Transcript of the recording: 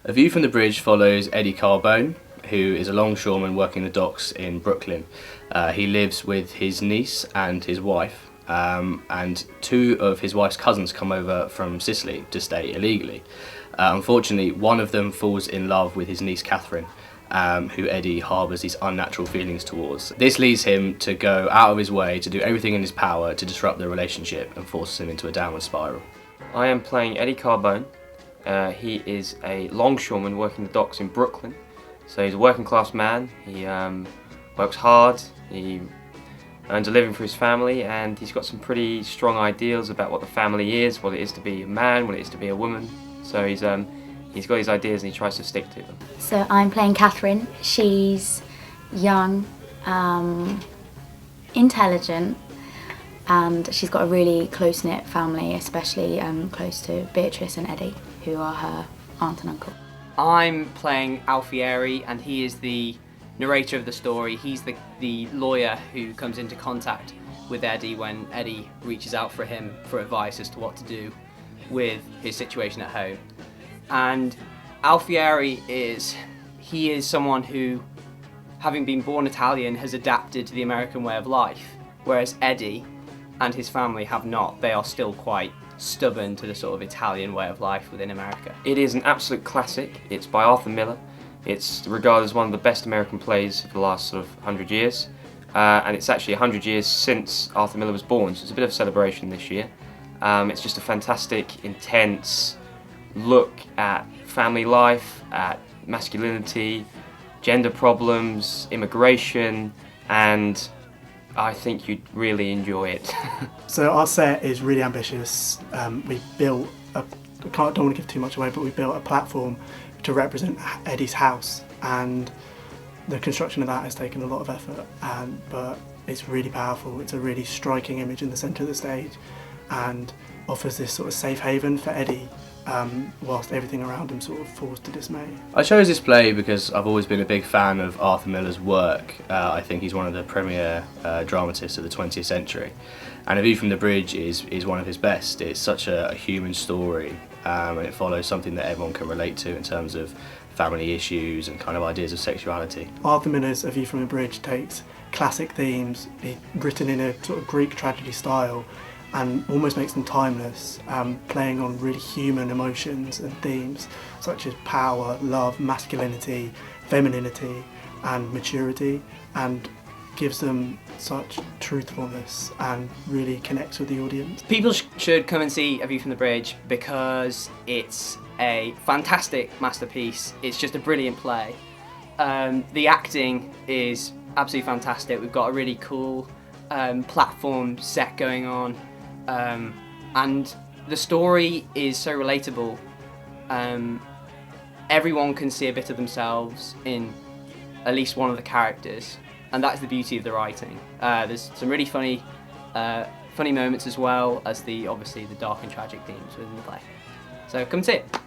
A View from the Bridge follows Eddie Carbone, who is a longshoreman working the docks in Brooklyn. He lives with his niece and his wife, and two of his wife's cousins come over from Sicily to stay illegally. Unfortunately, one of them falls in love with his niece Catherine, who Eddie harbours these unnatural feelings towards. This leads him to go out of his way to do everything in his power to disrupt the relationship and forces him into a downward spiral. I am playing Eddie Carbone. He is a longshoreman working the docks in Brooklyn. So he's a working class man. He works hard, he earns a living for his family, and he's got some pretty strong ideals about what the family is, what it is to be a man, what it is to be a woman. So he's got his ideas and he tries to stick to them. So I'm playing Catherine. She's young, intelligent, and she's got a really close-knit family, especially close to Beatrice and Eddie, who are her aunt and uncle. I'm playing Alfredo, and he is the narrator of the story. He's the lawyer who comes into contact with Eddie when Eddie reaches out for him for advice as to what to do with his situation at home. And Alfredo is someone who, having been born Italian, has adapted to the American way of life, whereas Eddie and his family have not. They are still quite stubborn to the sort of Italian way of life within America. It is an absolute classic. It's by Arthur Miller. It's regarded as one of the best American plays of the last sort of 100 years. And it's actually 100 years since Arthur Miller was born, so it's a bit of a celebration this year. It's just a fantastic, intense look at family life, at masculinity, gender problems, immigration, and I think you'd really enjoy it. So our set is really ambitious. We built don't want to give too much away, but we built a platform to represent Eddie's house, and the construction of that has taken a lot of effort, but it's really powerful. It's a really striking image in the centre of the stage and offers this sort of safe haven for Eddie whilst everything around him sort of falls to dismay. I chose this play because I've always been a big fan of Arthur Miller's work. I think he's one of the premier dramatists of the 20th century, and A View from the Bridge is one of his best. It's such a human story, and it follows something that everyone can relate to in terms of family issues and kind of ideas of sexuality. Arthur Miller's A View from the Bridge takes classic themes, written in a sort of Greek tragedy style, and almost makes them timeless, playing on really human emotions and themes such as power, love, masculinity, femininity and maturity, and gives them such truthfulness and really connects with the audience. People should come and see A View from the Bridge because it's a fantastic masterpiece. It's just a brilliant play. The acting is absolutely fantastic. We've got a really cool platform set going on. And the story is so relatable. Everyone can see a bit of themselves in at least one of the characters, and that's the beauty of the writing. There's some really funny moments as well as obviously the dark and tragic themes within the play. So come see it.